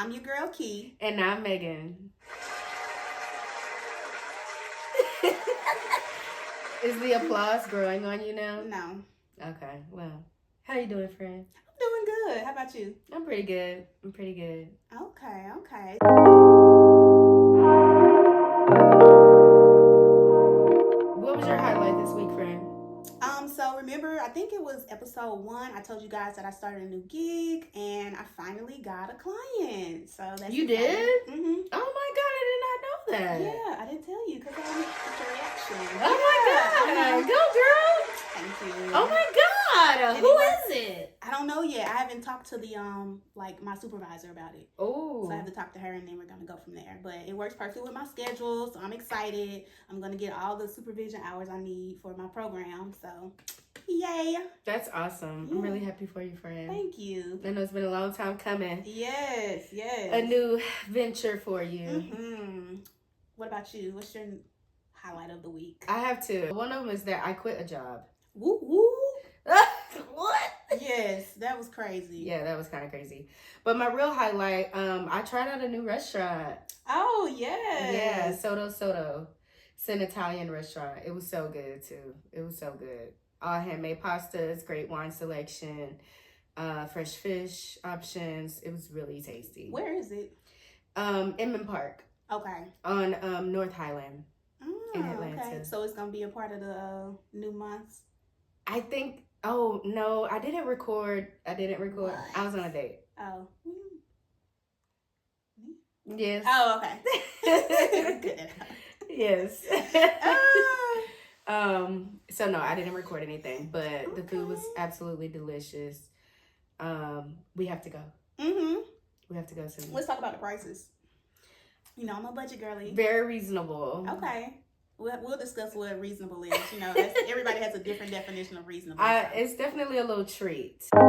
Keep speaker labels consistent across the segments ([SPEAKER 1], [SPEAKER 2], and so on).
[SPEAKER 1] I'm your girl, Kie.
[SPEAKER 2] And I'm Megan. Is the applause growing on you now?
[SPEAKER 1] No.
[SPEAKER 2] Okay, well, how you doing, friend?
[SPEAKER 1] I'm doing good. How about you?
[SPEAKER 2] I'm pretty good.
[SPEAKER 1] Okay.
[SPEAKER 2] What was your highlight this week, friend?
[SPEAKER 1] So remember, I think it was episode 1. I told you guys that I started a new gig and I finally got a client. So that's
[SPEAKER 2] You
[SPEAKER 1] exciting.
[SPEAKER 2] did?
[SPEAKER 1] Mm-hmm.
[SPEAKER 2] Oh my God, I did not know that.
[SPEAKER 1] Yeah, I didn't tell you because I wanted to get your reaction.
[SPEAKER 2] Oh my God, go girl!
[SPEAKER 1] Thank you.
[SPEAKER 2] Oh my God, who is it?
[SPEAKER 1] I don't know yet. I haven't talked to the my supervisor about it.
[SPEAKER 2] Oh.
[SPEAKER 1] So I have to talk to her and then we're gonna go from there. But it works perfectly with my schedule, so I'm excited. I'm gonna get all the supervision hours I need for my program. So yay.
[SPEAKER 2] That's awesome.
[SPEAKER 1] Yeah.
[SPEAKER 2] I'm really happy for you, friend.
[SPEAKER 1] Thank you.
[SPEAKER 2] I know it's been a long time coming.
[SPEAKER 1] Yes.
[SPEAKER 2] A new venture for you.
[SPEAKER 1] Mm-hmm. What about you? What's your highlight of the week?
[SPEAKER 2] I have two. One of them is that I quit a job.
[SPEAKER 1] Woo woo.
[SPEAKER 2] What?
[SPEAKER 1] Yes, that was crazy.
[SPEAKER 2] Yeah, that was kind of crazy. But my real highlight, I tried out a new restaurant.
[SPEAKER 1] Oh, yes.
[SPEAKER 2] Yeah, Soto. It's an Italian restaurant. It was so good, too. It was so good. All handmade pastas, great wine selection, fresh fish options. It was really tasty.
[SPEAKER 1] Where is it?
[SPEAKER 2] Inman Park.
[SPEAKER 1] Okay.
[SPEAKER 2] On North Highland in Atlanta.
[SPEAKER 1] Okay. So it's going to be a part of the new months?
[SPEAKER 2] I think... Oh, no, I didn't record.
[SPEAKER 1] What?
[SPEAKER 2] I was on a date.
[SPEAKER 1] Oh.
[SPEAKER 2] Yes.
[SPEAKER 1] Oh, okay. Good.
[SPEAKER 2] Yes. So no, I didn't record anything, but the food was absolutely delicious. We have to go.
[SPEAKER 1] Mm-hmm.
[SPEAKER 2] We have to go soon.
[SPEAKER 1] Let's talk about the prices. You know, I'm a budget girly.
[SPEAKER 2] Very reasonable.
[SPEAKER 1] Okay. We'll discuss what reasonable is. You know, everybody has a different definition of reasonable.
[SPEAKER 2] It's definitely a little treat. So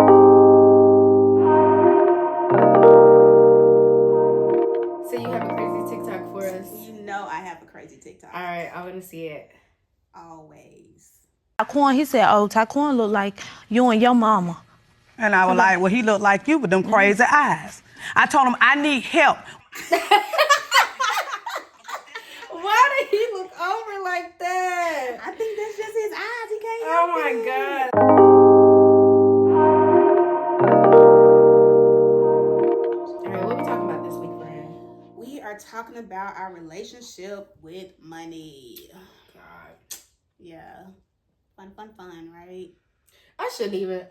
[SPEAKER 2] you have a crazy TikTok for us?
[SPEAKER 1] You know I have a crazy TikTok.
[SPEAKER 2] All right, I want to see it.
[SPEAKER 1] Always.
[SPEAKER 3] Taquan, he said, oh, Taquan look like you and your mama.
[SPEAKER 4] And I was like, well, he looked like you with them crazy eyes. I told him, I need help.
[SPEAKER 2] Why did he look over like that?
[SPEAKER 1] I think that's just his eyes. He can't help
[SPEAKER 2] Oh my
[SPEAKER 1] it.
[SPEAKER 2] God. All right, what we talking about this week, friend?
[SPEAKER 1] We are talking about our relationship with money.
[SPEAKER 2] God.
[SPEAKER 1] Yeah. Fun, right?
[SPEAKER 2] I shouldn't even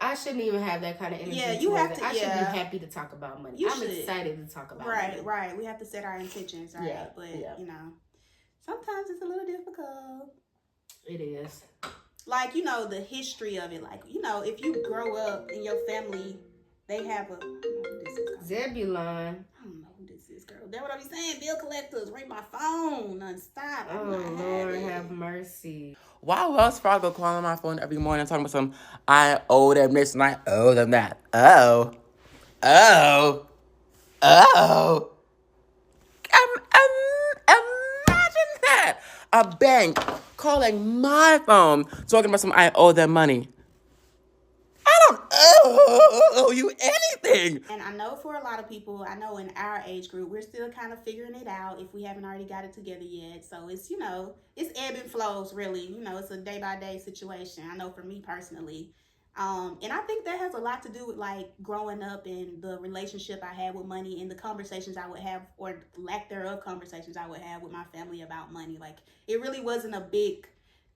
[SPEAKER 2] have that kind of energy.
[SPEAKER 1] Yeah, you have to.
[SPEAKER 2] I should be happy to talk about money. I'm excited to talk about money.
[SPEAKER 1] Right. We have to set our intentions, right?
[SPEAKER 2] Yeah,
[SPEAKER 1] But,
[SPEAKER 2] yeah.
[SPEAKER 1] you know, sometimes it's a little difficult.
[SPEAKER 2] It is.
[SPEAKER 1] Like, you know, the history of it. Like, you know, if you grow up in your family, they have a... I don't know who this is.
[SPEAKER 2] Zebulon.
[SPEAKER 1] I don't know who this is, girl. That's what I be saying. Bill collectors, ring my phone nonstop.
[SPEAKER 2] Oh, Lord, have mercy.
[SPEAKER 5] Why Wells Fargo calling my phone every morning talking about some, I owe them this and I owe them that. Oh. Imagine that. A bank calling my phone talking about some, I owe them money. I don't owe you anything.
[SPEAKER 1] And I know for a lot of people, I know in our age group, we're still kind of figuring it out if we haven't already got it together yet. So it's, you know, it's ebb and flows, really. You know, it's a day-by-day situation. I know for me personally. And I think that has a lot to do with, like, growing up and the relationship I had with money and the conversations I would have, or lack thereof conversations I would have with my family about money. Like, it really wasn't a big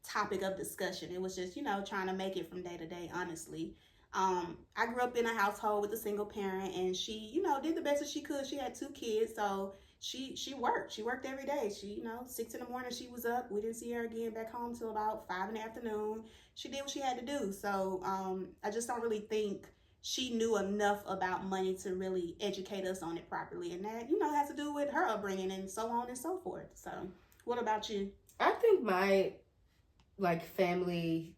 [SPEAKER 1] topic of discussion. It was just, you know, trying to make it from day to day, honestly. I grew up in a household with a single parent, and she, you know, did the best that she could. She had 2 kids, so she worked. She worked every day. She, you know, 6 in the morning she was up. We didn't see her again back home till about 5 in the afternoon. She did what she had to do. So I just don't really think she knew enough about money to really educate us on it properly. And that, you know, has to do with her upbringing and so on and so forth. So what about you?
[SPEAKER 2] I think my, like, family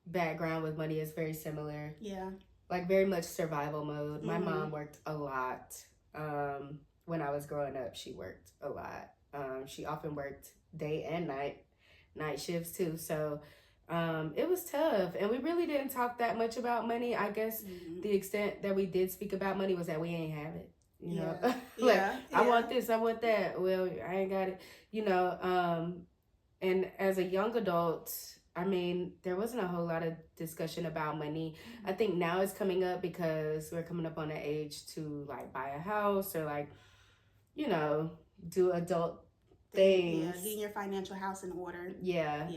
[SPEAKER 2] background with money is very similar.
[SPEAKER 1] Yeah.
[SPEAKER 2] Like, very much survival mode. My mom worked a lot. When I was growing up, she worked a lot. She often worked day and night shifts too. So it was tough. And we really didn't talk that much about money. I guess the extent that we did speak about money was that we ain't have it. You know,
[SPEAKER 1] Yeah.
[SPEAKER 2] like
[SPEAKER 1] Yeah.
[SPEAKER 2] I want this, I want that. Well, I ain't got it. You know, and as a young adult, I mean, there wasn't a whole lot of discussion about money. I think now it's coming up because we're coming up on an age to like buy a house or like, you know, do adult things.
[SPEAKER 1] Yeah, getting your financial house in order.
[SPEAKER 2] Yeah.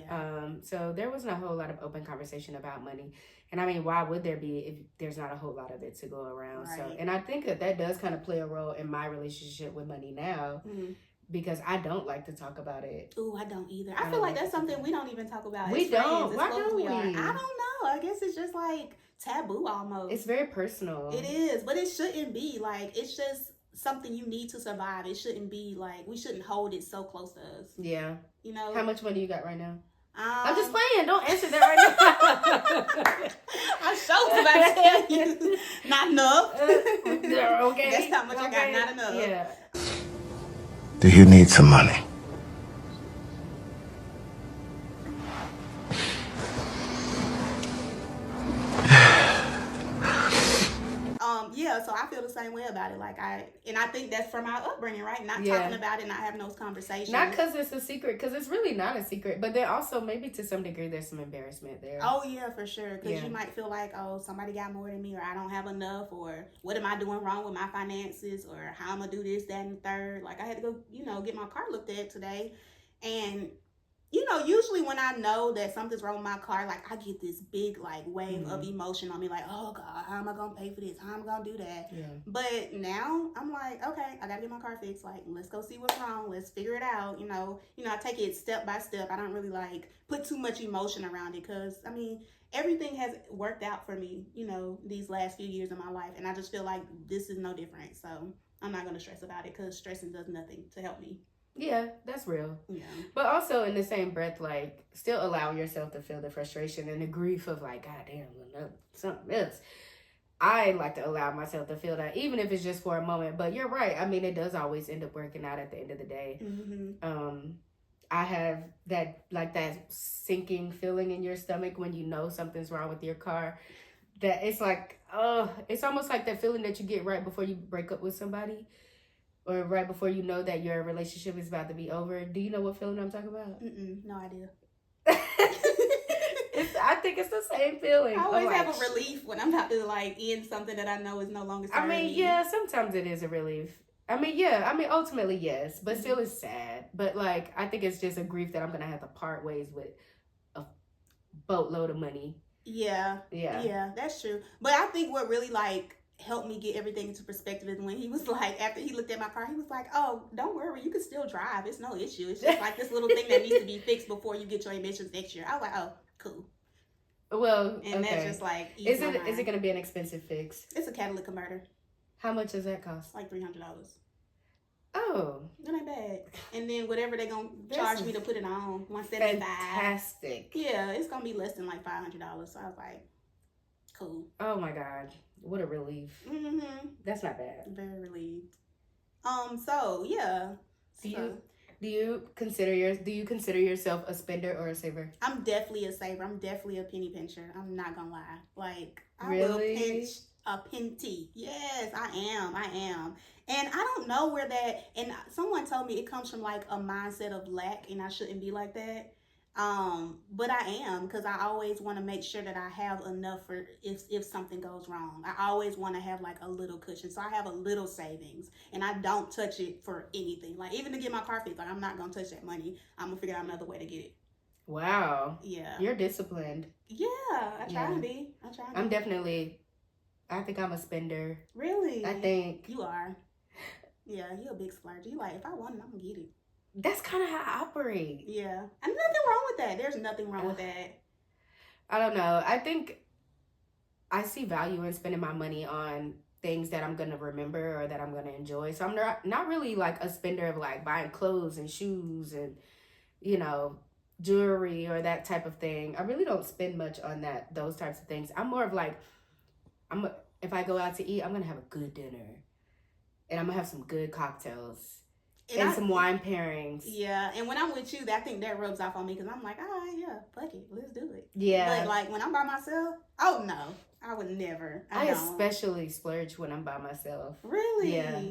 [SPEAKER 2] So there wasn't a whole lot of open conversation about money. And I mean, why would there be if there's not a whole lot of it to go around?
[SPEAKER 1] Right.
[SPEAKER 2] So, and I think that does kind of play a role in my relationship with money now.
[SPEAKER 1] Mm-hmm.
[SPEAKER 2] Because I don't like to talk about it.
[SPEAKER 1] Ooh, I don't either. I feel like that's something we don't even talk about.
[SPEAKER 2] We
[SPEAKER 1] as
[SPEAKER 2] don't.
[SPEAKER 1] Friends,
[SPEAKER 2] Why don't we?
[SPEAKER 1] I don't know. I guess it's just like taboo almost.
[SPEAKER 2] It's very personal.
[SPEAKER 1] It is, but it shouldn't be. Like, it's just something you need to survive. It shouldn't be like, we shouldn't hold it so close to us.
[SPEAKER 2] Yeah.
[SPEAKER 1] You know?
[SPEAKER 2] How much money you got right now? I'm just playing. Don't answer that right now.
[SPEAKER 1] I'm sure about to tell you. Not enough.
[SPEAKER 2] Okay.
[SPEAKER 1] That's how much I got. Not enough.
[SPEAKER 2] Yeah.
[SPEAKER 6] Do you need some money?
[SPEAKER 1] Yeah, so I feel the same way about it. Like I think that's from our upbringing, right? Not talking about it, not having those conversations.
[SPEAKER 2] Not because it's a secret, because it's really not a secret. But then also maybe to some degree there's some embarrassment there.
[SPEAKER 1] Oh yeah, for sure. Because you might feel like, oh, somebody got more than me, or I don't have enough, or what am I doing wrong with my finances, or how I'm gonna do this, that, and the third. Like I had to go, get my car looked at today, and. Usually when I know that something's wrong with my car, like I get this big like wave of emotion on me, like, oh God, how am I gonna pay for this? How am I gonna do that?
[SPEAKER 2] Yeah.
[SPEAKER 1] But now I'm like, okay, I gotta get my car fixed. Like, let's go see what's wrong. Let's figure it out. I take it step by step. I don't really like put too much emotion around it because I mean everything has worked out for me, these last few years of my life, and I just feel like this is no different. So I'm not gonna stress about it because stressing does nothing to help me.
[SPEAKER 2] Yeah, that's real.
[SPEAKER 1] Yeah.
[SPEAKER 2] But also in the same breath, like, still allow yourself to feel the frustration and the grief of like, God damn, something else. I like to allow myself to feel that, even if it's just for a moment. But you're right. I mean, it does always end up working out at the end of the day.
[SPEAKER 1] Mm-hmm.
[SPEAKER 2] I have that sinking feeling in your stomach when you know something's wrong with your car. That it's like, it's almost like that feeling that you get right before you break up with somebody. Or right before you know that your relationship is about to be over. Do you know what feeling I'm talking about?
[SPEAKER 1] No idea.
[SPEAKER 2] I think it's the same feeling.
[SPEAKER 1] I always have a relief when I'm about to end something that I know is no longer serving me.
[SPEAKER 2] Yeah, sometimes it is a relief. Ultimately, yes. But still it's sad. But I think it's just a grief that I'm going to have to part ways with a boatload of money.
[SPEAKER 1] Yeah. Yeah, that's true. But I think what really helped me get everything into perspective is when he was after he looked at my car, he was like, oh, don't worry, you can still drive. It's no issue. It's just this little thing that needs to be fixed before you get your emissions next year. I was like, oh, cool.
[SPEAKER 2] Well,
[SPEAKER 1] and that's just
[SPEAKER 2] is it going to be an expensive fix?
[SPEAKER 1] It's a catalytic converter.
[SPEAKER 2] How much does that cost?
[SPEAKER 1] Like $300.
[SPEAKER 2] Oh,
[SPEAKER 1] that ain't bad. And then whatever they're gonna charge me to put it on, $175.
[SPEAKER 2] Fantastic.
[SPEAKER 1] Yeah, it's gonna be less than $500. So I was like, cool.
[SPEAKER 2] Oh my God. What a relief.
[SPEAKER 1] Mm-hmm.
[SPEAKER 2] That's not bad.
[SPEAKER 1] Very relieved. So yeah.
[SPEAKER 2] Do you consider yourself a spender or a saver?
[SPEAKER 1] I'm definitely a saver. I'm definitely a penny pincher. I'm not gonna lie. I
[SPEAKER 2] really?
[SPEAKER 1] will pinch a penty. Yes, I am. And I don't know where that, and someone told me it comes from a mindset of lack, and I shouldn't be like that. But I am, because I always want to make sure that I have enough for if something goes wrong. I always want to have a little cushion. So I have a little savings, and I don't touch it for anything. Even to get my car fixed, I'm not going to touch that money. I'm going to figure out another way to get it.
[SPEAKER 2] Wow.
[SPEAKER 1] Yeah.
[SPEAKER 2] You're disciplined.
[SPEAKER 1] Yeah, I try to be.
[SPEAKER 2] I think I'm a spender.
[SPEAKER 1] Really?
[SPEAKER 2] I think.
[SPEAKER 1] You are. Yeah, you're a big splurge. You if I want it, I'm going to get it.
[SPEAKER 2] That's kind of how I operate.
[SPEAKER 1] Yeah. And nothing wrong with that. There's nothing wrong with that.
[SPEAKER 2] I don't know. I think I see value in spending my money on things that I'm going to remember or that I'm going to enjoy. So I'm not really a spender of buying clothes and shoes and, jewelry or that type of thing. I really don't spend much on those types of things. I'm more of if I go out to eat, I'm going to have a good dinner. And I'm going to have some good cocktails. And some wine pairings.
[SPEAKER 1] Yeah, and when I'm with you, I think that rubs off on me because I'm like, all right, yeah, fuck it, let's do it.
[SPEAKER 2] Yeah.
[SPEAKER 1] But when I'm by myself, oh no, I would never.
[SPEAKER 2] I
[SPEAKER 1] don't.
[SPEAKER 2] especially splurge when I'm by myself.
[SPEAKER 1] Really?
[SPEAKER 2] Yeah.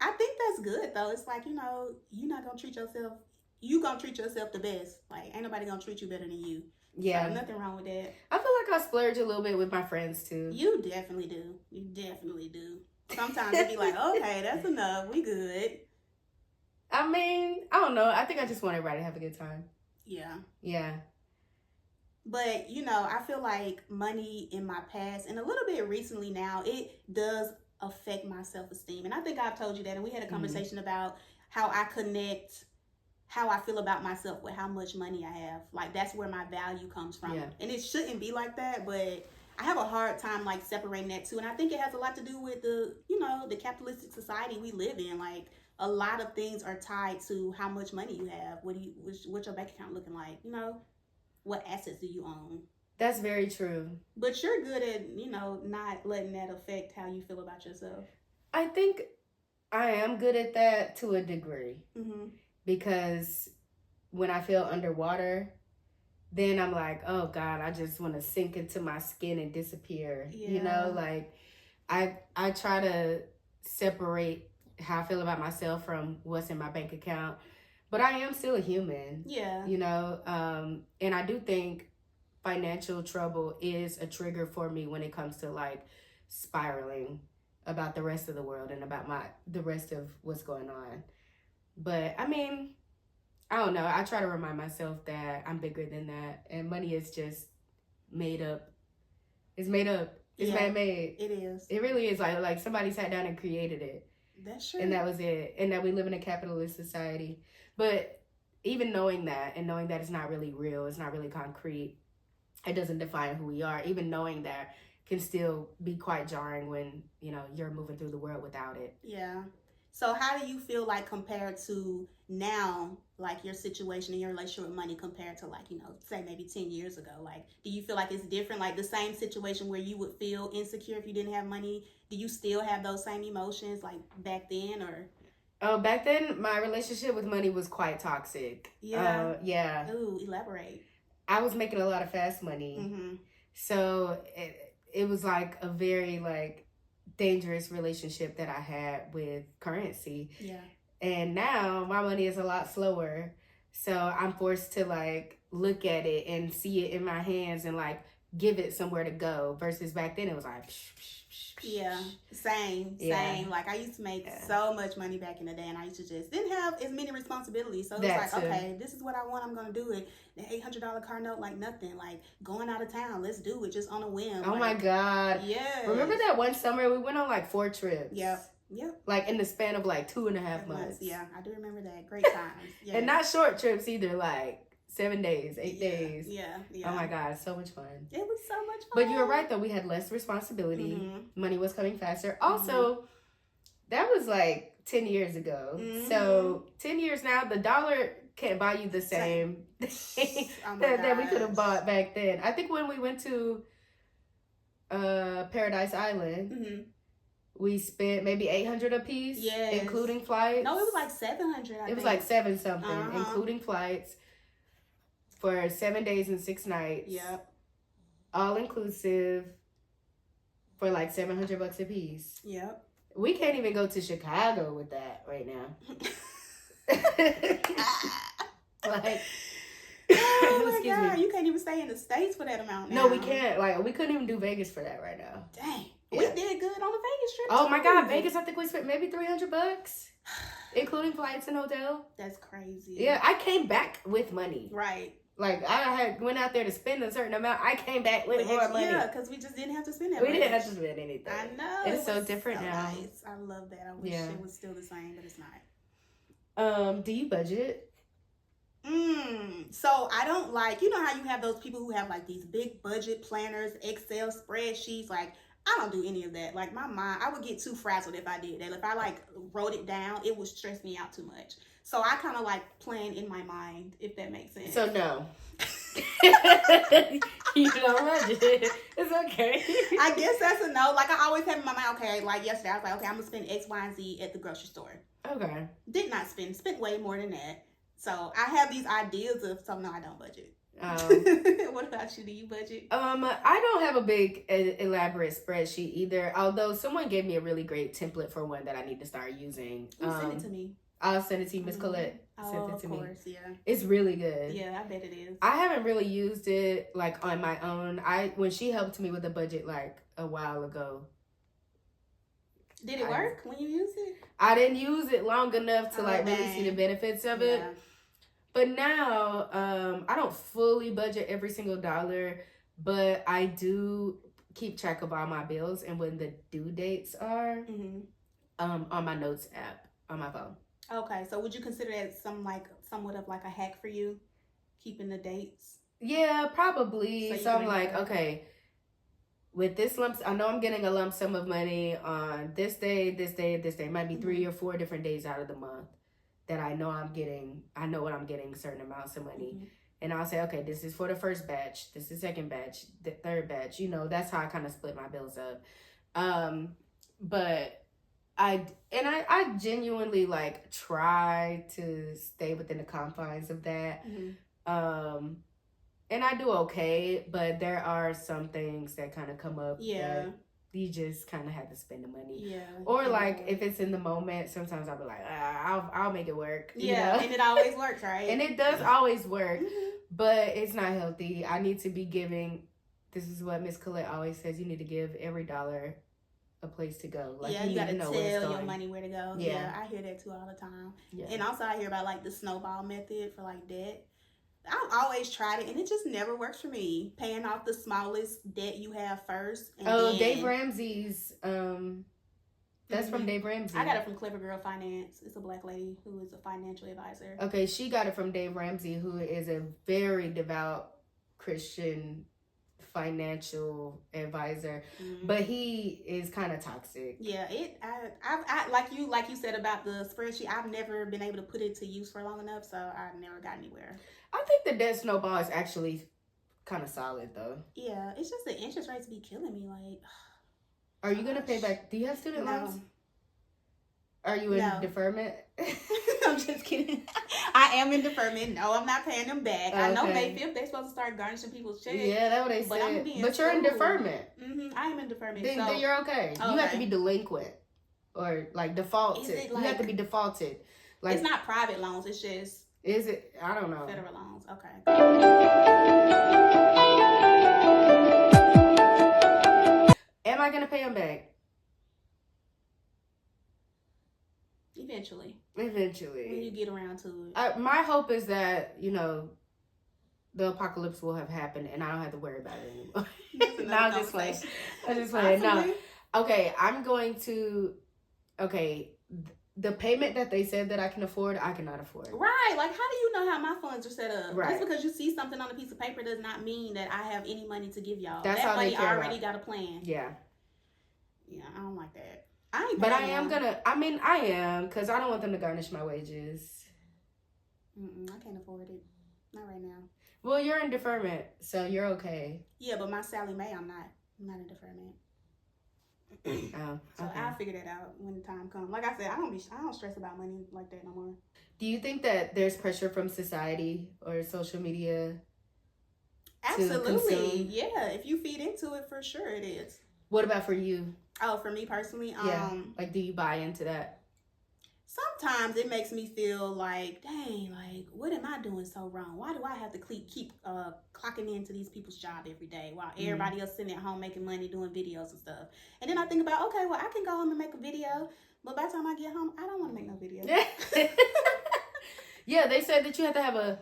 [SPEAKER 1] I think that's good though. It's like, you're not gonna treat yourself. You gonna treat yourself the best. Like, ain't nobody gonna treat you better than you.
[SPEAKER 2] Yeah.
[SPEAKER 1] So, nothing wrong with that.
[SPEAKER 2] I feel like I splurge a little bit with my friends too.
[SPEAKER 1] You definitely do. You definitely do. Sometimes it be like, okay, that's enough. We good.
[SPEAKER 2] I mean, I don't know. I think I just want everybody to have a good time.
[SPEAKER 1] Yeah.
[SPEAKER 2] Yeah.
[SPEAKER 1] But, I feel like money in my past and a little bit recently now, it does affect my self-esteem. And I think I've told you that. And we had a conversation about how I connect how I feel about myself with how much money I have. Like, that's where my value comes from.
[SPEAKER 2] Yeah.
[SPEAKER 1] And it shouldn't be like that, but I have a hard time, like, separating that too. And I think it has a lot to do with the capitalistic society we live in. Like, a lot of things are tied to how much money you have. What's your bank account looking like? What assets do you own?
[SPEAKER 2] That's very true.
[SPEAKER 1] But you're good at, not letting that affect how you feel about yourself.
[SPEAKER 2] I think I am good at that to a degree.
[SPEAKER 1] Mm-hmm.
[SPEAKER 2] Because when I feel underwater, then I'm like, oh God, I just want to sink into my skin and disappear.
[SPEAKER 1] Yeah.
[SPEAKER 2] Like I try to separate how I feel about myself from what's in my bank account. But I am still a human.
[SPEAKER 1] Yeah.
[SPEAKER 2] And I do think financial trouble is a trigger for me when it comes to like spiraling about the rest of the world and about the rest of what's going on. But I mean, I don't know. I try to remind myself that I'm bigger than that. And money is just made up. It's made up. It's man-made.
[SPEAKER 1] It is.
[SPEAKER 2] It really is. Like somebody sat down and created it.
[SPEAKER 1] That's true.
[SPEAKER 2] And that was it. And that we live in a capitalist society. But even knowing that and knowing that it's not really real, it's not really concrete, it doesn't define who we are. Even knowing that can still be quite jarring when, you're moving through the world without it.
[SPEAKER 1] Yeah. So how do you feel like compared to now, like your situation and your relationship with money compared to like, say maybe 10 years ago? Like, do you feel like it's different? Like the same situation where you would feel insecure if you didn't have money, do you still have those same emotions like back then or?
[SPEAKER 2] Back then, my relationship with money was quite toxic.
[SPEAKER 1] Yeah.
[SPEAKER 2] Yeah.
[SPEAKER 1] Ooh, elaborate.
[SPEAKER 2] I was making a lot of fast money.
[SPEAKER 1] Mm-hmm.
[SPEAKER 2] So it was like a very like dangerous relationship that I had with currency.
[SPEAKER 1] Yeah.
[SPEAKER 2] And now my money is a lot slower. So I'm forced to like look at it and see it in my hands and like give it somewhere to go versus back then it was like
[SPEAKER 1] yeah, same. Like I used to make so much money back in the day and I used to just didn't have as many responsibilities, so it was like, okay, this is what I want, I'm gonna do it. The $800 car note, like nothing, like going out of town, let's do it just on a whim.
[SPEAKER 2] Oh my God.
[SPEAKER 1] Yeah.
[SPEAKER 2] Remember that one summer we went on like 4 trips?
[SPEAKER 1] Yep.
[SPEAKER 2] Like in the span of like 2.5 months.
[SPEAKER 1] Yeah, I do remember that. Great times. Yeah.
[SPEAKER 2] And not short trips either, like 7 days, 8 days.
[SPEAKER 1] Yeah.
[SPEAKER 2] Oh my God, so much fun.
[SPEAKER 1] It was so much fun.
[SPEAKER 2] But you were right though, we had less responsibility. Mm-hmm. Money was coming faster. Also, that was like 10 years ago. Mm-hmm. So 10 years now, the dollar can't buy you the same thing that we could have bought back then. I think when we went to Paradise Island, we spent maybe $800 a piece, including flights.
[SPEAKER 1] No, it was like $700.
[SPEAKER 2] It was like 7 something, including flights. For 7 days and 6 nights.
[SPEAKER 1] Yep.
[SPEAKER 2] All inclusive for like $700 a piece.
[SPEAKER 1] Yep.
[SPEAKER 2] We can't even go to Chicago with that right now. Like,
[SPEAKER 1] oh my God, you can't even stay in the States for that amount now.
[SPEAKER 2] No, we can't. Like, we couldn't even do Vegas for that right now.
[SPEAKER 1] Dang.
[SPEAKER 2] Yeah.
[SPEAKER 1] We did good on the Vegas trip.
[SPEAKER 2] Oh my God, Vegas, I think we spent maybe $300. Including flights and hotel.
[SPEAKER 1] That's crazy.
[SPEAKER 2] Yeah, I came back with money.
[SPEAKER 1] Right.
[SPEAKER 2] Like, I went out there to spend a certain amount. I came back with more money.
[SPEAKER 1] Yeah, because we just didn't have to spend that
[SPEAKER 2] much.
[SPEAKER 1] We
[SPEAKER 2] didn't have to spend anything.
[SPEAKER 1] I know.
[SPEAKER 2] It's so different now.
[SPEAKER 1] Nice. I love that. I wish it was still the same, but it's
[SPEAKER 2] not. Do you budget?
[SPEAKER 1] So I don't like, you know how you have those people who have like these big budget planners, Excel spreadsheets, like I don't do any of that. Like my mind, I would get too frazzled if I did that. If I like wrote it down, it would stress me out too much. So I kind of like plan in my mind, if that makes sense.
[SPEAKER 2] So no. You don't budget. It's okay.
[SPEAKER 1] I guess that's a no. Like I always have in my mind, okay, like yesterday I was like, okay, I'm going to spend X, Y, and Z at the grocery store.
[SPEAKER 2] Okay.
[SPEAKER 1] Did not spend way more than that. So I have these ideas of, so no, I don't budget. What about you? Do you budget?
[SPEAKER 2] I don't have a big elaborate spreadsheet either. Although someone gave me a really great template for one that I need to start using.
[SPEAKER 1] Send it to me.
[SPEAKER 2] I'll send it to you, Miss Colette.
[SPEAKER 1] Oh,
[SPEAKER 2] Send it to
[SPEAKER 1] of
[SPEAKER 2] me.
[SPEAKER 1] course, yeah.
[SPEAKER 2] It's really good.
[SPEAKER 1] Yeah, I bet it is.
[SPEAKER 2] I haven't really used it like on my own. When she helped me with the budget like a while ago.
[SPEAKER 1] Did it work when you used it?
[SPEAKER 2] I didn't use it long enough to really
[SPEAKER 1] dang.
[SPEAKER 2] see the benefits of it. But now, I don't fully budget every single dollar, but I do keep track of all my bills and when the due dates are on my notes app on my phone.
[SPEAKER 1] Okay, so would you consider that somewhat of like a hack for you, keeping the dates?
[SPEAKER 2] Yeah, probably. So I'm like, okay, with this I know I'm getting a lump sum of money on this day, this day, this day. Might be 3 or 4 different days out of the month that I know what I'm getting certain amounts of money. And I'll say, okay, this is for the first batch, this is second batch, the third batch. You know, that's how I kind of split my bills up. But I genuinely like try to stay within the confines of that. And I do okay, but there are some things that kind of come up that you just kind of have to spend the money.
[SPEAKER 1] Yeah.
[SPEAKER 2] Or like if it's in the moment, sometimes I'll be like, I'll make it work. You know?
[SPEAKER 1] And it always works, right?
[SPEAKER 2] And it does always work, but it's not healthy. I need to be giving. This is what Miss Colette always says. You need to give every dollar a place to go. Like,
[SPEAKER 1] you gotta tell your money where to go. Yeah, I hear that too all the time. Yeah. And also I hear about like the snowball method for like debt. I've always tried it and it just never works for me. Paying off the smallest debt you have first. And then,
[SPEAKER 2] Dave Ramsey's. That's from Dave Ramsey.
[SPEAKER 1] I got it from Clever Girl Finance. It's a black lady who is a financial advisor.
[SPEAKER 2] Okay, she got it from Dave Ramsey, who is a very devout Christian financial advisor, but he is kind of toxic. Yeah,
[SPEAKER 1] I like you said about the spreadsheet. I've never been able to put it to use for long enough, so I've never got anywhere.
[SPEAKER 2] I think the debt snowball is actually kind of solid though.
[SPEAKER 1] Yeah, it's just the interest rates be killing me. Like,
[SPEAKER 2] are you gonna pay back? Do you have student loans? Are you in deferment?
[SPEAKER 1] I'm just kidding. I am in deferment. No, I'm not paying them back.
[SPEAKER 2] Okay.
[SPEAKER 1] I know May 5th they're supposed to start garnishing people's checks.
[SPEAKER 2] Yeah, that's what they said. But you're in deferment.
[SPEAKER 1] I am in deferment.
[SPEAKER 2] Then you're okay. You have to be delinquent or like defaulted. You have to be defaulted. Like,
[SPEAKER 1] it's not private loans. It's just.
[SPEAKER 2] Is it? I don't know.
[SPEAKER 1] Federal loans. Okay.
[SPEAKER 2] Am I gonna pay them back?
[SPEAKER 1] Eventually.
[SPEAKER 2] When
[SPEAKER 1] you get around to it.
[SPEAKER 2] My hope is that, you know, the apocalypse will have happened and I don't have to worry about it anymore. No, I'm just playing. No. Okay, I'm going to... Okay, the payment that they said that I can afford, I cannot afford.
[SPEAKER 1] Right. Like, how do you know how my funds are set up?
[SPEAKER 2] Right.
[SPEAKER 1] Just because you see something on a piece of paper does not mean that I have any money to give y'all.
[SPEAKER 2] That's
[SPEAKER 1] that
[SPEAKER 2] how
[SPEAKER 1] money
[SPEAKER 2] they care
[SPEAKER 1] already
[SPEAKER 2] about.
[SPEAKER 1] got a plan.
[SPEAKER 2] Yeah.
[SPEAKER 1] Yeah, I don't like that.
[SPEAKER 2] But I am, because I don't want them to garnish my wages.
[SPEAKER 1] I can't afford it. Not right now.
[SPEAKER 2] Well, you're in deferment, so you're okay.
[SPEAKER 1] Yeah, but my Sally Mae, I'm not in deferment. So
[SPEAKER 2] okay.
[SPEAKER 1] I'll figure that out when the time comes. Like I said, I don't stress about money like that no more.
[SPEAKER 2] Do you think that there's pressure from society or social media?
[SPEAKER 1] Absolutely. Yeah, if you feed into it, for sure it is.
[SPEAKER 2] What about for you?
[SPEAKER 1] Oh, for me personally,
[SPEAKER 2] like, do you buy into that?
[SPEAKER 1] Sometimes it makes me feel like, dang, like, what am I doing so wrong? Why do I have to keep clocking into these people's job every day while everybody else sitting at home making money doing videos and stuff? And then I think about, okay, well, I can go home and make a video, but by the time I get home, I don't want to make no video.
[SPEAKER 2] Yeah, they said that you have to have a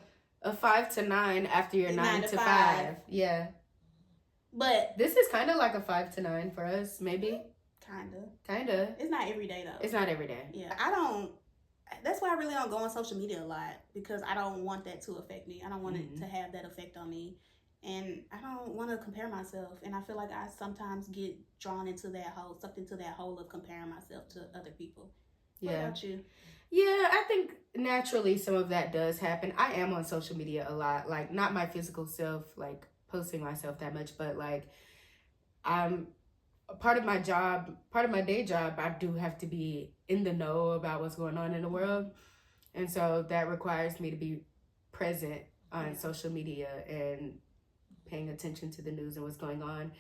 [SPEAKER 2] 5 to 9 after your 9 to 5. Yeah.
[SPEAKER 1] But
[SPEAKER 2] this is kind of like a 5 to 9 for us, maybe. Kind of.
[SPEAKER 1] It's not every day, though.
[SPEAKER 2] It's not every day.
[SPEAKER 1] Yeah, that's why I really don't go on social media a lot, because I don't want that to affect me. I don't want it to have that effect on me. And I don't want to compare myself. And I feel like I sometimes get drawn into that hole of comparing myself to other people.
[SPEAKER 2] Yeah.
[SPEAKER 1] What about you?
[SPEAKER 2] Yeah, I think naturally some of that does happen. I am on social media a lot. Like, not my physical self, like, posting myself that much, but like I'm part of my day job, I do have to be in the know about what's going on in the world, and so that requires me to be present on social media and paying attention to the news and what's going on.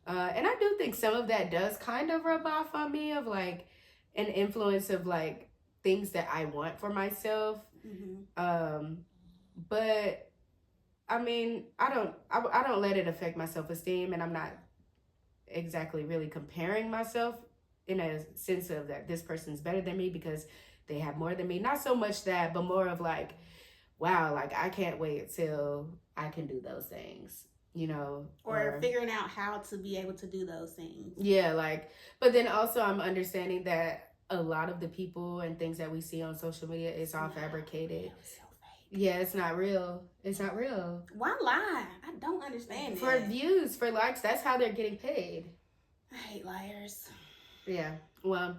[SPEAKER 2] And I do think some of that does kind of rub off on me of like an influence of like things that I want for myself. But I mean, I don't let it affect my self-esteem, and I'm not exactly really comparing myself in a sense of that this person's better than me because they have more than me. Not so much that, but more of like, wow, like I can't wait till I can do those things, you know,
[SPEAKER 1] or figuring out how to be able to do those things.
[SPEAKER 2] Yeah, like, but then also I'm understanding that a lot of the people and things that we see on social media is all fabricated. Yeah, it's not real. It's not real.
[SPEAKER 1] Why lie? I don't understand
[SPEAKER 2] For views, for likes, that's how they're getting paid.
[SPEAKER 1] I hate liars.
[SPEAKER 2] Yeah, well,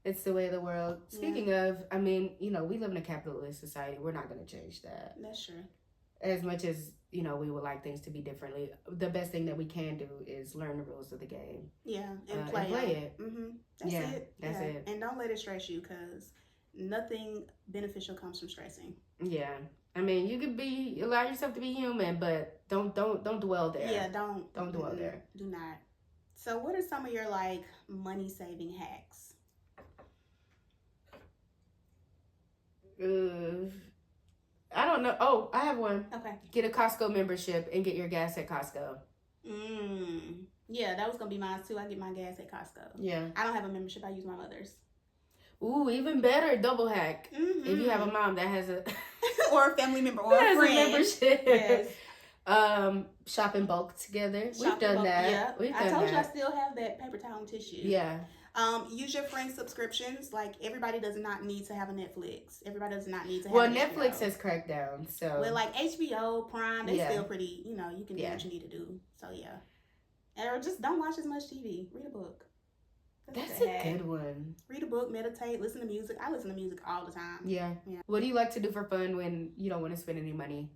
[SPEAKER 2] it's the way of the world. Speaking of, I mean, you know, we live in a capitalist society. We're not going to change that.
[SPEAKER 1] That's true.
[SPEAKER 2] As much as, you know, we would like things to be differently, the best thing that we can do is learn the rules of the game.
[SPEAKER 1] Yeah, and play it. That's it.
[SPEAKER 2] That's it.
[SPEAKER 1] And don't let it stress you because nothing beneficial comes from stressing.
[SPEAKER 2] Yeah. I mean, you could allow yourself to be human, but don't dwell there.
[SPEAKER 1] Yeah, don't
[SPEAKER 2] dwell there.
[SPEAKER 1] Do not. So what are some of your like money saving hacks?
[SPEAKER 2] I don't know. Oh, I have one.
[SPEAKER 1] Okay.
[SPEAKER 2] Get a Costco membership and get your gas at Costco.
[SPEAKER 1] Yeah, that was gonna be mine too. I get my gas at Costco.
[SPEAKER 2] Yeah.
[SPEAKER 1] I don't have a membership. I use my mother's.
[SPEAKER 2] Ooh, even better, double hack. If you have a mom that has a
[SPEAKER 1] or a family member or a friend.
[SPEAKER 2] membership.
[SPEAKER 1] Yes.
[SPEAKER 2] Shop in bulk together.
[SPEAKER 1] We've
[SPEAKER 2] done that.
[SPEAKER 1] Yeah.
[SPEAKER 2] We've
[SPEAKER 1] I
[SPEAKER 2] done
[SPEAKER 1] told you I
[SPEAKER 2] that.
[SPEAKER 1] still have that paper towel and tissue.
[SPEAKER 2] Yeah.
[SPEAKER 1] Use your friend subscriptions. Like everybody does not need to have a Netflix. Everybody does not need to have.
[SPEAKER 2] Well,
[SPEAKER 1] an
[SPEAKER 2] Netflix
[SPEAKER 1] HBO.
[SPEAKER 2] has cracked down. So
[SPEAKER 1] well, like HBO, Prime, they still pretty. You know, you can do what you need to do. So yeah, or just don't watch as much TV. Read a book.
[SPEAKER 2] That's a good one.
[SPEAKER 1] Read a book, meditate, listen to music. I listen to music all the time.
[SPEAKER 2] Yeah. What do you like to do for fun when you don't want to spend any money?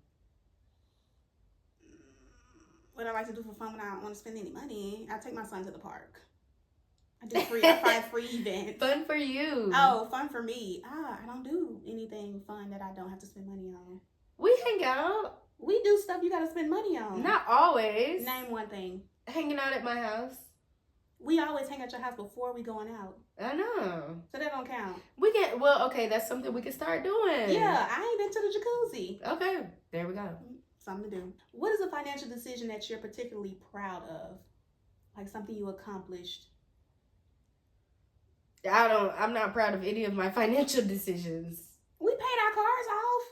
[SPEAKER 1] What I like to do for fun when I don't want to spend any money, I take my son to the park. I find free events.
[SPEAKER 2] Fun for you.
[SPEAKER 1] Oh, fun for me. I don't do anything fun that I don't have to spend money on.
[SPEAKER 2] We hang out.
[SPEAKER 1] We do stuff you got to spend money on.
[SPEAKER 2] Not always.
[SPEAKER 1] Name one thing.
[SPEAKER 2] Hanging out at my house.
[SPEAKER 1] We always hang at your house before we going out.
[SPEAKER 2] I know.
[SPEAKER 1] So that don't count.
[SPEAKER 2] Okay, that's something we can start doing.
[SPEAKER 1] Yeah, I ain't been to the jacuzzi.
[SPEAKER 2] Okay, there we go.
[SPEAKER 1] Something to do. What is a financial decision that you're particularly proud of? Like something you accomplished?
[SPEAKER 2] I'm not proud of any of my financial decisions.
[SPEAKER 1] We paid our cars off.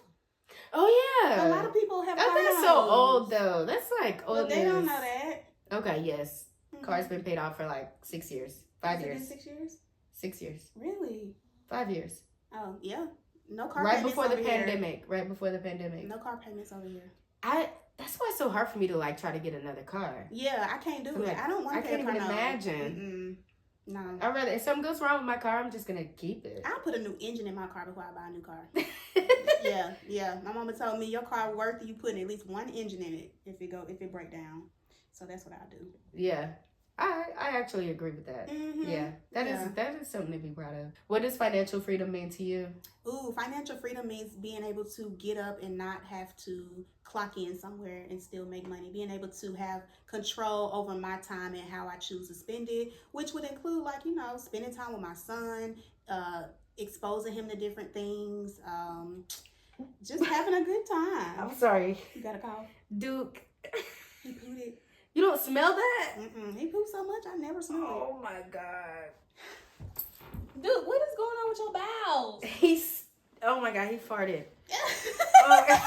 [SPEAKER 2] Oh, yeah.
[SPEAKER 1] A lot of people have car
[SPEAKER 2] That's
[SPEAKER 1] loans.
[SPEAKER 2] so old, though. That's like old
[SPEAKER 1] Well, they
[SPEAKER 2] news.
[SPEAKER 1] don't know that.
[SPEAKER 2] Okay, yes. Car's been paid off for like 6 years. 5 years.
[SPEAKER 1] Has it been 6 years?
[SPEAKER 2] 6 years.
[SPEAKER 1] Really?
[SPEAKER 2] 5 years.
[SPEAKER 1] Oh, yeah. No car
[SPEAKER 2] Right
[SPEAKER 1] payments
[SPEAKER 2] before the
[SPEAKER 1] over here.
[SPEAKER 2] pandemic. Right before the pandemic.
[SPEAKER 1] No car payments over here.
[SPEAKER 2] That's why it's so hard for me to like try to get another car.
[SPEAKER 1] Yeah, I can't do it.
[SPEAKER 2] Like,
[SPEAKER 1] I don't want to pay a car
[SPEAKER 2] I can't even
[SPEAKER 1] note.
[SPEAKER 2] imagine.
[SPEAKER 1] No.
[SPEAKER 2] I'd rather, if something goes wrong with my car, I'm just gonna keep it.
[SPEAKER 1] I'll put a new engine in my car before I buy a new car. Yeah. My mama told me your car worth you putting at least one engine in it if it break down. So that's what I do.
[SPEAKER 2] Yeah. I actually agree with that. Yeah. That is something to be proud of. What does financial freedom mean to you?
[SPEAKER 1] Ooh, financial freedom means being able to get up and not have to clock in somewhere and still make money. Being able to have control over my time and how I choose to spend it, which would include like, you know, spending time with my son, exposing him to different things, just having a good time.
[SPEAKER 2] I'm sorry.
[SPEAKER 1] You got a call?
[SPEAKER 2] Duke.
[SPEAKER 1] He pooted.
[SPEAKER 2] You don't smell that?
[SPEAKER 1] He pooped so much, I never smelled it.
[SPEAKER 2] Oh my God.
[SPEAKER 1] Dude, what is going on with your bowels?
[SPEAKER 2] Oh my God, he farted.
[SPEAKER 1] Oh my God.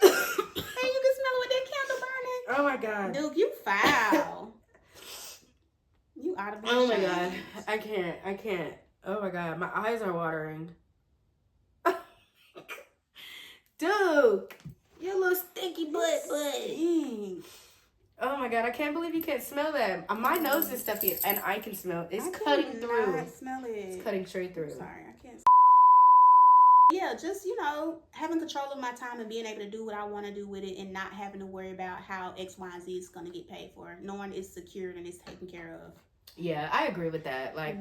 [SPEAKER 1] Hey, you can smell it with that candle burning.
[SPEAKER 2] Oh my God.
[SPEAKER 1] Dude, you foul. You out of
[SPEAKER 2] Oh my God. I can't. Oh my God, my eyes are watering. Duke, your little stinky butt. Oh my God, I can't believe you can't smell that. My nose is stuffy and I can smell it. It's cutting through.
[SPEAKER 1] I smell it.
[SPEAKER 2] It's cutting straight through.
[SPEAKER 1] Sorry, I can't. Yeah, just, you know, having control of my time and being able to do what I want to do with it and not having to worry about how X, Y, and Z is going to get paid for. Knowing it's secured and it's taken care of.
[SPEAKER 2] Yeah, I agree with that. Like,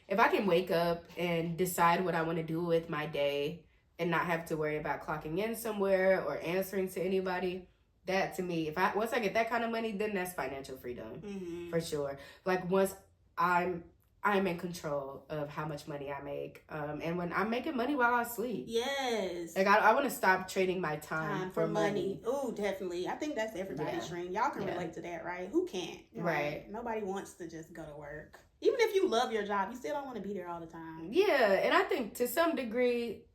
[SPEAKER 2] if I can wake up and decide what I want to do with my day and not have to worry about clocking in somewhere or answering to anybody. That to me, once I get that kind of money, then that's financial freedom for sure. Like once I'm in control of how much money I make, and when I'm making money while I sleep.
[SPEAKER 1] Yes.
[SPEAKER 2] Like I want to stop trading my time for money.
[SPEAKER 1] Oh, definitely. I think that's everybody's dream. Y'all can relate to that, right? Who can't?
[SPEAKER 2] Right.
[SPEAKER 1] Nobody wants to just go to work. Even if you love your job, you still don't want to be there all the time.
[SPEAKER 2] Yeah, and I think to some degree,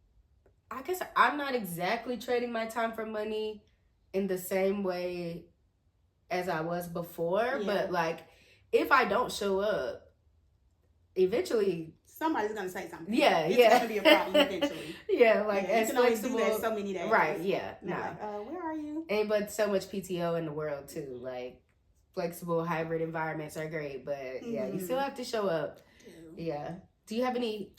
[SPEAKER 2] I guess I'm not exactly trading my time for money in the same way as I was before, but like if I don't show up, eventually
[SPEAKER 1] somebody's gonna say something.
[SPEAKER 2] It's
[SPEAKER 1] gonna be a problem eventually.
[SPEAKER 2] Like
[SPEAKER 1] as
[SPEAKER 2] you can
[SPEAKER 1] flexible,
[SPEAKER 2] only do that
[SPEAKER 1] so many days.
[SPEAKER 2] Right? Yeah. No.
[SPEAKER 1] Like, where are you?
[SPEAKER 2] Ain't but so much PTO in the world too. Like flexible hybrid environments are great, but you still have to show up. Yeah. Do you have any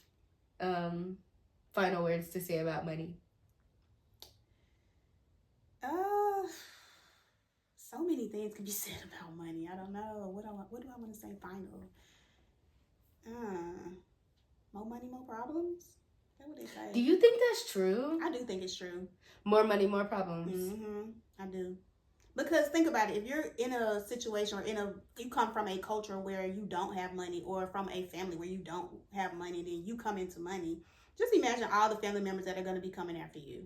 [SPEAKER 2] final words to say about money?
[SPEAKER 1] So many things can be said about money. I don't know. What do I want to say final? More money, more problems? Is that what they say?
[SPEAKER 2] Do you think that's true?
[SPEAKER 1] I do think it's true.
[SPEAKER 2] More money, more problems.
[SPEAKER 1] I do. Because think about it. If you're in a situation or you come from a culture where you don't have money, or from a family where you don't have money, then you come into money. Just imagine all the family members that are going to be coming after you.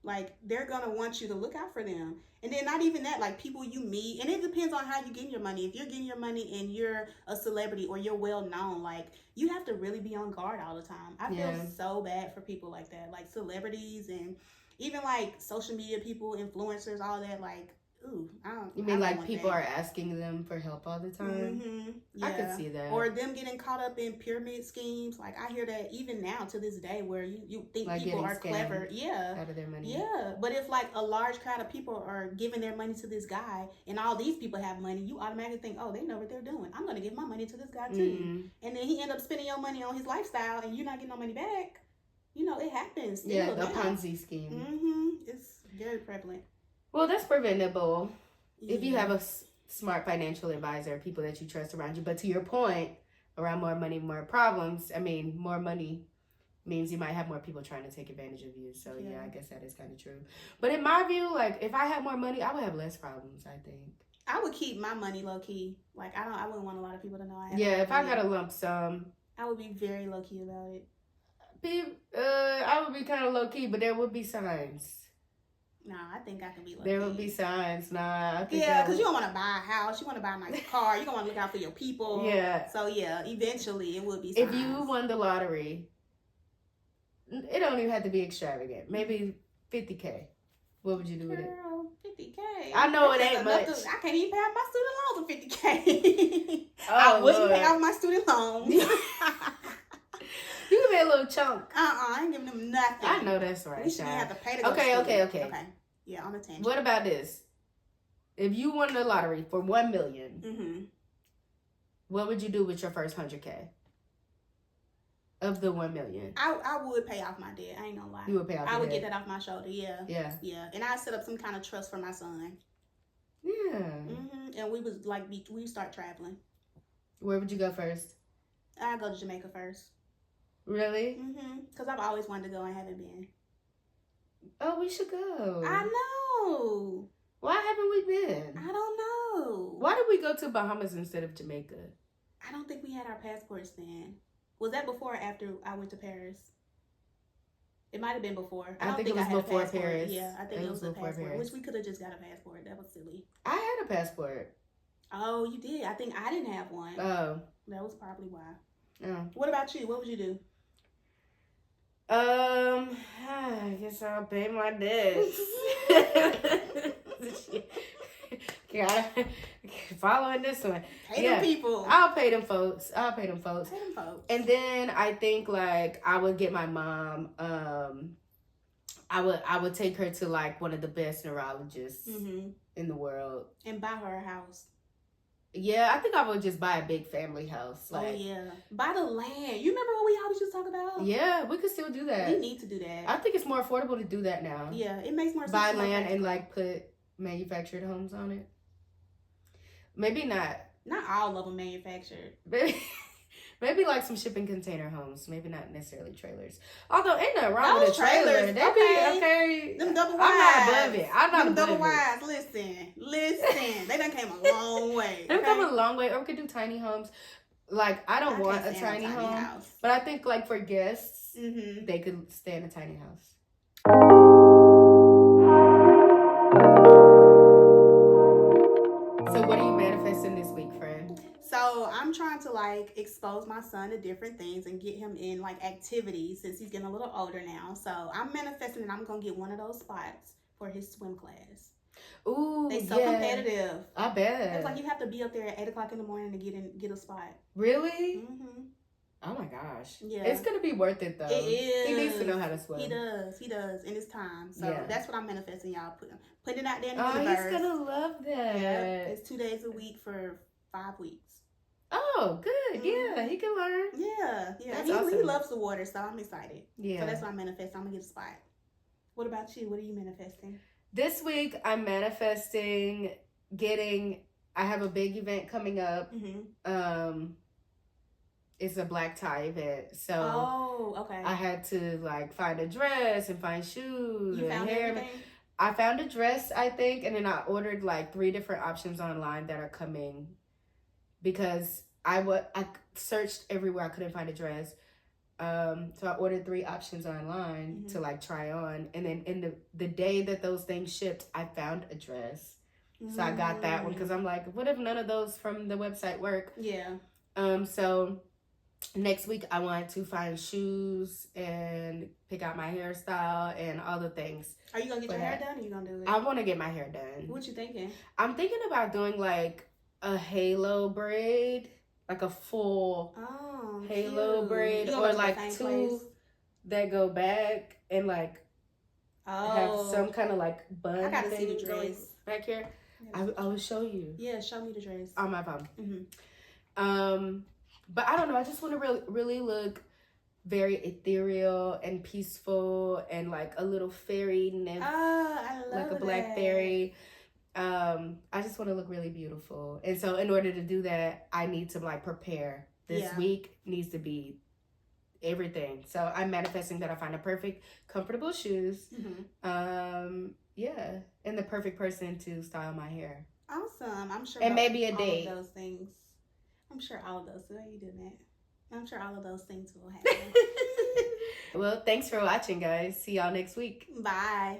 [SPEAKER 1] Like, they're going to want you to look out for them. And then not even that, like, people you meet. And it depends on how you get your money. If you're getting your money and you're a celebrity or you're well-known, like, you have to really be on guard all the time. I feel so bad for people like that. Like, celebrities and even, like, social media people, influencers, all that. Like, ooh,
[SPEAKER 2] You mean like people are asking them for help all the time? I could see that.
[SPEAKER 1] Or them getting caught up in pyramid schemes. Like, I hear that even now to this day, where you think like people are clever.
[SPEAKER 2] Out of their money.
[SPEAKER 1] Yeah. But if like a large crowd of people are giving their money to this guy and all these people have money, you automatically think, oh, they know what they're doing. I'm going to give my money to this guy too. And then he end up spending your money on his lifestyle and you're not getting no money back. You know, it happens.
[SPEAKER 2] Yeah, the Ponzi scheme.
[SPEAKER 1] It's very prevalent.
[SPEAKER 2] Well, that's preventable if you have a smart financial advisor, people that you trust around you. But to your point, around more money, more problems, I mean, more money means you might have more people trying to take advantage of you. So, yeah, I guess that is kind of true. But in my view, like, if I had more money, I would have less problems, I think.
[SPEAKER 1] I would keep my money low-key. Like, I wouldn't want a lot of people to know I have
[SPEAKER 2] if I got a lump sum,
[SPEAKER 1] I would be very low-key about it.
[SPEAKER 2] I would be kind of low-key, but there would be signs.
[SPEAKER 1] No, I think I can be low-key.
[SPEAKER 2] There would be signs. Nah, I think
[SPEAKER 1] because you don't want to buy a house. You want to buy a nice car. You don't want to look out for your people.
[SPEAKER 2] Yeah.
[SPEAKER 1] So, yeah, eventually it would be signs.
[SPEAKER 2] If you won the lottery, it don't even have to be extravagant. Maybe $50K. What would you do with it?
[SPEAKER 1] Girl, $50K.
[SPEAKER 2] I know it ain't much.
[SPEAKER 1] I can't even pay off my student loans with $50K.
[SPEAKER 2] Oh,
[SPEAKER 1] I wouldn't pay off my student loans.
[SPEAKER 2] You give me a little chunk.
[SPEAKER 1] I ain't giving them nothing.
[SPEAKER 2] I know that's right.
[SPEAKER 1] We shouldn't have to pay to go
[SPEAKER 2] Okay.
[SPEAKER 1] Yeah, on the tangent.
[SPEAKER 2] What about this? If you won the lottery for $1 million, what would you do with your first $100K of the $1 million?
[SPEAKER 1] I would pay off my debt. I ain't gonna lie.
[SPEAKER 2] You would pay off.
[SPEAKER 1] I would get that off my shoulder. Yeah.
[SPEAKER 2] Yeah.
[SPEAKER 1] And I'd set up some kind of trust for my son.
[SPEAKER 2] Yeah.
[SPEAKER 1] And we was like, we start traveling.
[SPEAKER 2] Where would you go first?
[SPEAKER 1] I'd go to Jamaica first.
[SPEAKER 2] Really?
[SPEAKER 1] Because I've always wanted to go and haven't been.
[SPEAKER 2] Oh, we should go.
[SPEAKER 1] I know.
[SPEAKER 2] Why haven't we been?
[SPEAKER 1] I don't know.
[SPEAKER 2] Why did we go to Bahamas instead of Jamaica?
[SPEAKER 1] I don't think we had our passports then. Was that before or after I went to Paris? It might have been before. I don't think
[SPEAKER 2] it was
[SPEAKER 1] I had
[SPEAKER 2] before
[SPEAKER 1] a passport.
[SPEAKER 2] Paris.
[SPEAKER 1] Yeah, I think it was a
[SPEAKER 2] before
[SPEAKER 1] passport,
[SPEAKER 2] Paris.
[SPEAKER 1] which we could have just got a passport. That was silly.
[SPEAKER 2] I had a passport.
[SPEAKER 1] Oh, you did? I think I didn't have one.
[SPEAKER 2] Oh.
[SPEAKER 1] That was probably why.
[SPEAKER 2] Oh.
[SPEAKER 1] What about you? What would you do?
[SPEAKER 2] I guess I'll pay my debts. Following this one.
[SPEAKER 1] Pay them people.
[SPEAKER 2] I'll pay them folks.
[SPEAKER 1] Pay them folks.
[SPEAKER 2] And then I think like I would get my mom. I would take her to like one of the best neurologists in the world
[SPEAKER 1] and buy her a house.
[SPEAKER 2] Yeah, I think I would just buy a big family house.
[SPEAKER 1] Like, oh yeah, buy the land. You remember what we always used to talk about?
[SPEAKER 2] Yeah, we could still do that.
[SPEAKER 1] We need to do that.
[SPEAKER 2] I think it's more affordable to do that now.
[SPEAKER 1] Yeah, it makes more sense.
[SPEAKER 2] Buy land and like put manufactured homes on it. Maybe not.
[SPEAKER 1] Not all of them manufactured.
[SPEAKER 2] Maybe like some shipping container homes. Maybe not necessarily trailers. Although ain't nothing wrong with a trailer.
[SPEAKER 1] Trailers,
[SPEAKER 2] They be okay.
[SPEAKER 1] Them double wides.
[SPEAKER 2] I'm not above it. I'm not
[SPEAKER 1] Them
[SPEAKER 2] above
[SPEAKER 1] double
[SPEAKER 2] it.
[SPEAKER 1] wides. Listen. They done came a long way.
[SPEAKER 2] They've
[SPEAKER 1] Okay?
[SPEAKER 2] come a long way. Or we could do tiny homes. Like I don't want a
[SPEAKER 1] can't stand
[SPEAKER 2] tiny
[SPEAKER 1] a
[SPEAKER 2] home,
[SPEAKER 1] house.
[SPEAKER 2] but I think like for guests,
[SPEAKER 1] Mm-hmm.
[SPEAKER 2] they could stay in a tiny house. So what are you manifesting this week, friend?
[SPEAKER 1] So I'm trying to like expose my son to different things and get him in like activities since he's getting a little older now. So I'm manifesting that I'm gonna get one of those spots for his swim class.
[SPEAKER 2] Ooh,
[SPEAKER 1] They so competitive.
[SPEAKER 2] I bet.
[SPEAKER 1] It's like you have to be up there at 8:00 in the morning to get a spot.
[SPEAKER 2] Really?
[SPEAKER 1] Mm-hmm.
[SPEAKER 2] Oh my gosh.
[SPEAKER 1] Yeah.
[SPEAKER 2] It's gonna be worth it though.
[SPEAKER 1] It is.
[SPEAKER 2] He needs to know how to swim.
[SPEAKER 1] He does, in his time. So
[SPEAKER 2] Yeah.
[SPEAKER 1] that's what I'm manifesting, y'all. Putting it out there in the
[SPEAKER 2] Oh,
[SPEAKER 1] universe.
[SPEAKER 2] he's gonna love that.
[SPEAKER 1] Yeah. It's 2 days a week for 5 weeks.
[SPEAKER 2] Oh, good.
[SPEAKER 1] Mm-hmm.
[SPEAKER 2] Yeah, he can learn.
[SPEAKER 1] Yeah.
[SPEAKER 2] That's
[SPEAKER 1] He
[SPEAKER 2] awesome.
[SPEAKER 1] loves the water, so I'm excited.
[SPEAKER 2] Yeah.
[SPEAKER 1] So that's what I'm manifesting. I'm gonna get a spot. What about you? What are you manifesting?
[SPEAKER 2] This week I'm manifesting I have a big event coming up.
[SPEAKER 1] Mm-hmm.
[SPEAKER 2] It's a black tie event. So
[SPEAKER 1] okay.
[SPEAKER 2] I had to like find a dress and find shoes
[SPEAKER 1] You
[SPEAKER 2] and
[SPEAKER 1] found
[SPEAKER 2] hair.
[SPEAKER 1] everything?
[SPEAKER 2] I found a dress, I think, and then I ordered like 3 different options online that are coming because I searched everywhere. I couldn't find a dress. So I ordered 3 options online to like try on, and then in the day that those things shipped, I found a dress. So I got that one because I'm like, what if none of those from the website work?
[SPEAKER 1] Yeah.
[SPEAKER 2] So next week I want to find shoes and pick out my hairstyle and all the things.
[SPEAKER 1] Are you gonna get your hair done or you gonna do it?
[SPEAKER 2] I want to get my hair done.
[SPEAKER 1] What you thinking?
[SPEAKER 2] I'm thinking about doing like a halo braid, like a full halo
[SPEAKER 1] cute.
[SPEAKER 2] braid,
[SPEAKER 1] You gonna
[SPEAKER 2] or
[SPEAKER 1] go to the
[SPEAKER 2] like
[SPEAKER 1] same
[SPEAKER 2] 2
[SPEAKER 1] place?
[SPEAKER 2] that go back and like have some kind of like bun
[SPEAKER 1] I gotta see
[SPEAKER 2] thing
[SPEAKER 1] the
[SPEAKER 2] going
[SPEAKER 1] dress.
[SPEAKER 2] back here. I will show you.
[SPEAKER 1] Yeah, show me the dress.
[SPEAKER 2] On my phone.
[SPEAKER 1] Mm-hmm.
[SPEAKER 2] But I don't know. I just want to really look very ethereal and peaceful and like a little fairy nymph.
[SPEAKER 1] I love
[SPEAKER 2] like a black fairy. I just want to look really beautiful. And so in order to do that, I need to like prepare. This week needs to be everything. So I'm manifesting that I find the perfect, comfortable shoes.
[SPEAKER 1] Mm-hmm.
[SPEAKER 2] Yeah. And the perfect person to style my hair.
[SPEAKER 1] Awesome. I'm sure.
[SPEAKER 2] And maybe a
[SPEAKER 1] all
[SPEAKER 2] date.
[SPEAKER 1] Of those things. I'm sure all of those. Why are you doing that? I'm sure all of those things will happen.
[SPEAKER 2] Well, thanks for watching, guys. See y'all next week.
[SPEAKER 1] Bye.